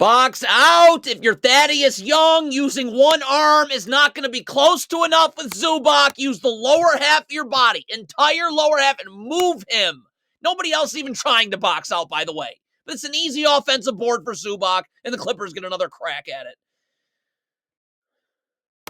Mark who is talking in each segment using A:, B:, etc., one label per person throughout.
A: Box out. If you're Thaddeus Young, using one arm is not going to be close to enough with Zubac. Use the lower half of your body, entire lower half, and move him. Nobody else even trying to box out, by the way. But it's an easy offensive board for Zubac, and the Clippers get another crack at it.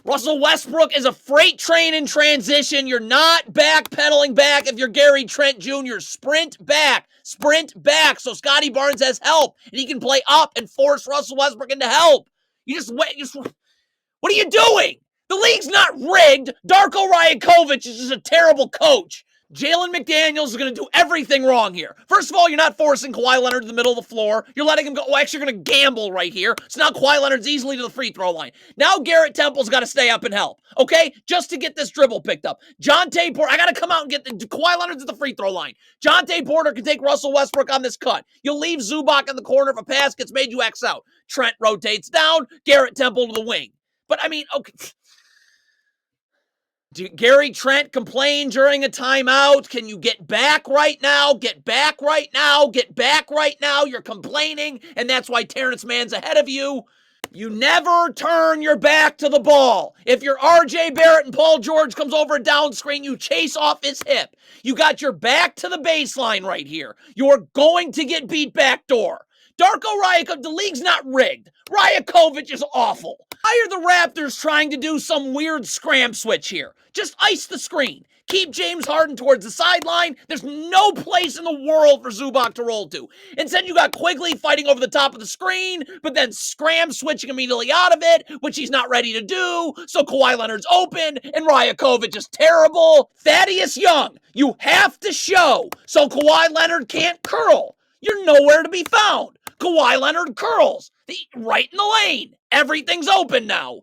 A: Russell Westbrook is a freight train in transition. You're not backpedaling back if you're Gary Trent Jr. Sprint back so Scotty Barnes has help and he can play up and force Russell Westbrook into help. What are you doing? The league's not rigged. Darko Rajakovic is just a terrible coach. Jalen McDaniels is going to do everything wrong here. First of all, you're not forcing Kawhi Leonard to the middle of the floor. You're letting him go. Oh, actually, you're going to gamble right here. So now Kawhi Leonard's easily to the free throw line. Now Garrett Temple's got to stay up and help, okay? Just to get this dribble picked up. Jonte Porter, I got to come out and get Kawhi Leonard's at the free throw line. Jonte Porter can take Russell Westbrook on this cut. You'll leave Zubac in the corner if a pass gets made, you X out. Trent rotates down, Garrett Temple to the wing. But, I mean, okay. Gary Trent complained during a timeout. Can you get back right now? Get back right now. Get back right now. You're complaining, and that's why Terrence Mann's ahead of you. You never turn your back to the ball. If your RJ Barrett and Paul George comes over a down screen, you chase off his hip. You got your back to the baseline right here. You're going to get beat backdoor. Darko Rajakovic, the league's not rigged. Rajakovic is awful. Why are the Raptors trying to do some weird scram switch here? Just ice the screen. Keep James Harden towards the sideline. There's no place in the world for Zubac to roll to. Instead, you got Quigley fighting over the top of the screen, but then scram switching immediately out of it, which he's not ready to do. So Kawhi Leonard's open, and Rajakovic is terrible. Thaddeus Young, you have to show so Kawhi Leonard can't curl. You're nowhere to be found. Kawhi Leonard curls. Right in the lane. Everything's open now.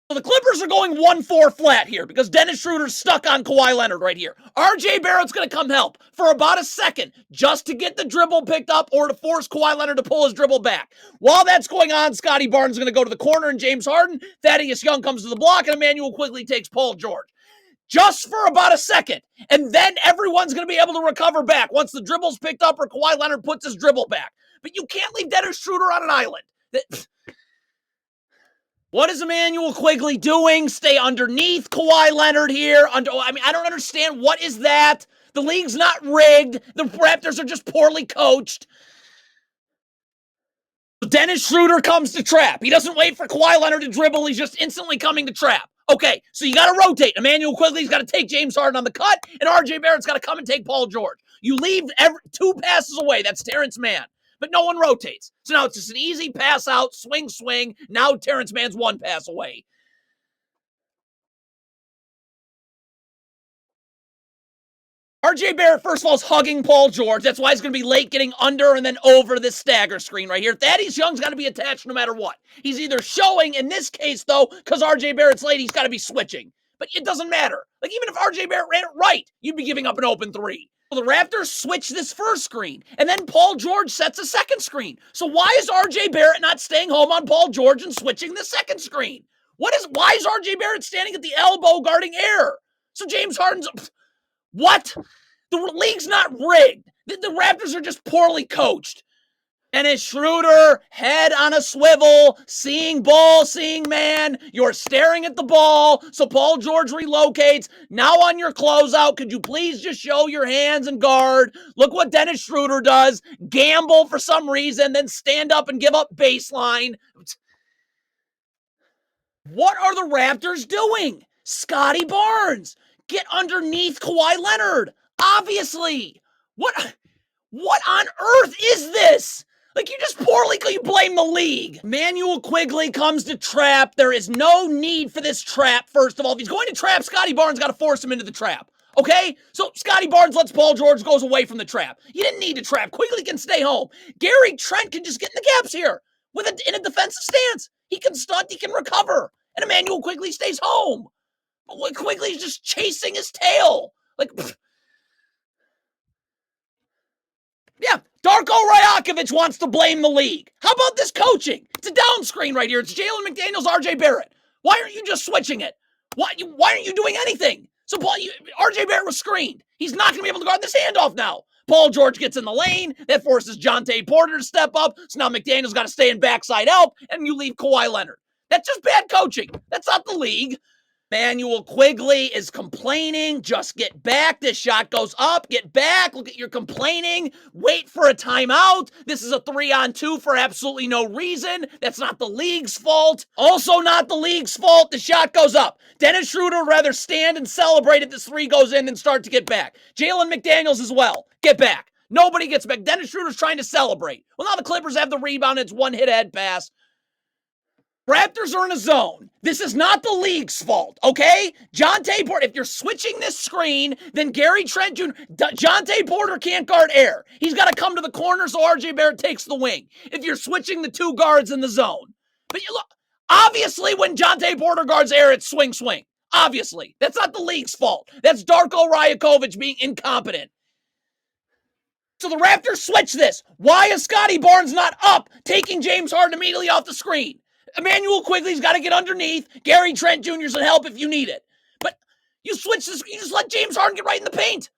A: So the Clippers are going 1-4 flat here because Dennis Schroeder's stuck on Kawhi Leonard right here. RJ Barrett's going to come help for about a second just to get the dribble picked up or to force Kawhi Leonard to pull his dribble back. While that's going on, Scotty Barnes is going to go to the corner and James Harden. Thaddeus Young comes to the block and Emmanuel Quigley takes Paul George. Just for about a second. And then everyone's going to be able to recover back once the dribble's picked up or Kawhi Leonard puts his dribble back. But you can't leave Dennis Schroeder on an island. What is Emmanuel Quigley doing? Stay underneath Kawhi Leonard here. I don't understand. What is that? The league's not rigged. The Raptors are just poorly coached. Dennis Schroeder comes to trap. He doesn't wait for Kawhi Leonard to dribble. He's just instantly coming to trap. Okay, so you got to rotate. Emmanuel Quigley's got to take James Harden on the cut, and RJ Barrett's got to come and take Paul George. You leave two passes away. That's Terrence Mann. But no one rotates. So now it's just an easy pass out, swing. Now Terrence Mann's one pass away. RJ Barrett, first of all, is hugging Paul George. That's why he's going to be late getting under and then over this stagger screen right here. Thaddeus Young's got to be attached no matter what. He's either showing, in this case, though, because RJ Barrett's late, he's got to be switching. But it doesn't matter. Like, even if RJ Barrett ran it right, you'd be giving up an open three. The Raptors switch this first screen, and then Paul George sets a second screen. So why is RJ Barrett not staying home on Paul George and switching the second screen? Why is RJ Barrett standing at the elbow guarding air? So James Harden's... What? The league's not rigged. The Raptors are just poorly coached. Dennis Schroeder, head on a swivel, seeing ball, seeing man. You're staring at the ball, so Paul George relocates. Now on your closeout, could you please just show your hands and guard? Look what Dennis Schroeder does. Gamble for some reason, then stand up and give up baseline. What are the Raptors doing? Scotty Barnes, get underneath Kawhi Leonard. Obviously. What on earth is this? Like, you blame the league. Emmanuel Quigley comes to trap. There is no need for this trap, first of all. If he's going to trap, Scotty Barnes got to force him into the trap. Okay? So Scotty Barnes lets Paul George goes away from the trap. You didn't need to trap. Quigley can stay home. Gary Trent can just get in the gaps here in a defensive stance. He can stunt. He can recover. And Emmanuel Quigley stays home. But Quigley's just chasing his tail. Like, yeah, Darko Rajakovic wants to blame the league. How about this coaching? It's a down screen right here. It's Jalen McDaniels, RJ Barrett. Why aren't you just switching it? Why aren't you doing anything? So RJ Barrett was screened. He's not going to be able to guard this handoff now. Paul George gets in the lane. That forces Jonte Porter to step up. So now McDaniel's got to stay in backside help, and you leave Kawhi Leonard. That's just bad coaching. That's not the league. Emmanuel Quigley is complaining. Just get back. This shot goes up. Get back. Look at your complaining. Wait for a timeout. This is a 3-on-2 for absolutely no reason. That's not the league's fault. Also not the league's fault. The shot goes up. Dennis Schroeder would rather stand and celebrate if this 3 goes in than start to get back. Jalen McDaniels as well. Get back. Nobody gets back. Dennis Schroeder's trying to celebrate. Well, now the Clippers have the rebound. It's one hit head pass. Raptors are in a zone. This is not the league's fault, okay? Jonte Porter, if you're switching this screen, then Gary Trent Jr., Jonte Porter can't guard air. He's got to come to the corner so RJ Barrett takes the wing. If you're switching the 2 guards in the zone. But you look, obviously when Jonte Porter guards air, it's swing. Obviously. That's not the league's fault. That's Darko Rajakovic being incompetent. So the Raptors switch this. Why is Scotty Barnes not up, taking James Harden immediately off the screen? Emmanuel Quigley's got to get underneath. Gary Trent Jr.'s will help if you need it. But you switch this, you just let James Harden get right in the paint.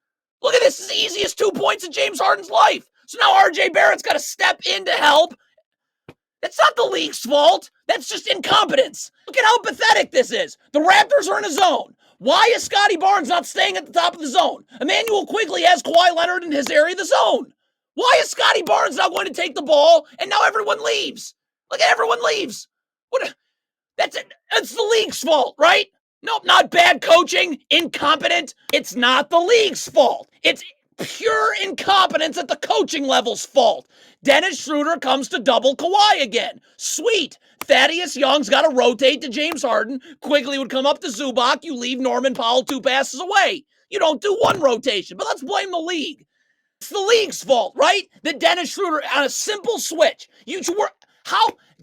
A: Look at this. This is the easiest 2 points in James Harden's life. So now RJ Barrett's got to step in to help. That's not the league's fault. That's just incompetence. Look at how pathetic this is. The Raptors are in a zone. Why is Scotty Barnes not staying at the top of the zone? Emmanuel Quigley has Kawhi Leonard in his area of the zone. Why is Scotty Barnes not going to take the ball and now everyone leaves? Look at everyone leaves. What? That's it. It's the league's fault, right? Nope, not bad coaching, incompetent. It's not the league's fault. It's pure incompetence at the coaching level's fault. Dennis Schroeder comes to double Kawhi again. Sweet. Thaddeus Young's got to rotate to James Harden. Quigley would come up to Zubac. You leave Norman Powell 2 passes away. You don't do 1 rotation, but let's blame the league. It's the league's fault, right? That Dennis Schroeder on a simple switch.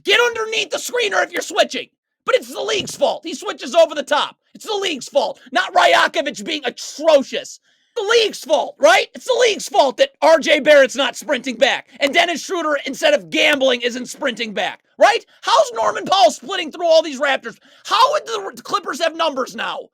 A: Get underneath the screener if you're switching. But it's the league's fault. He switches over the top. It's the league's fault, not Rajakovic being atrocious. The league's fault, right? It's the league's fault that RJ Barrett's not sprinting back and Dennis Schroeder, instead of gambling, isn't sprinting back, right? How's Norman Powell splitting through all these Raptors? How would the Clippers have numbers now?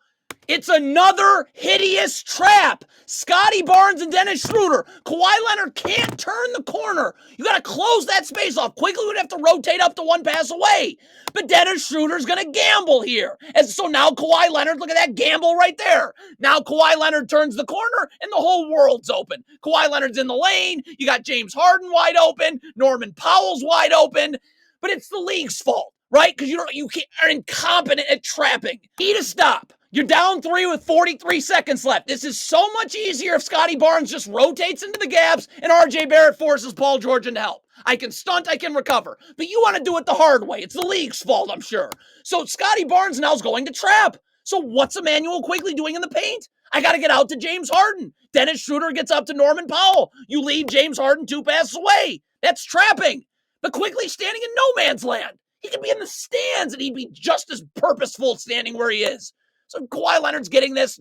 A: It's another hideous trap. Scotty Barnes and Dennis Schroeder. Kawhi Leonard can't turn the corner. You got to close that space off. Quigley would have to rotate up to 1 pass away. But Dennis Schroeder's going to gamble here. And so now Kawhi Leonard, look at that gamble right there. Now Kawhi Leonard turns the corner and the whole world's open. Kawhi Leonard's in the lane. You got James Harden wide open. Norman Powell's wide open. But it's the league's fault, right? Because you are incompetent at trapping. Need to stop. You're down 3 with 43 seconds left. This is so much easier if Scotty Barnes just rotates into the gaps and RJ Barrett forces Paul George into help. I can stunt, I can recover. But you want to do it the hard way. It's the league's fault, I'm sure. So Scotty Barnes now is going to trap. So what's Emmanuel Quigley doing in the paint? I got to get out to James Harden. Dennis Schroeder gets up to Norman Powell. You leave James Harden 2 passes away. That's trapping. But Quigley's standing in no man's land. He could be in the stands and he'd be just as purposeful standing where he is. So Kawhi Leonard's getting this.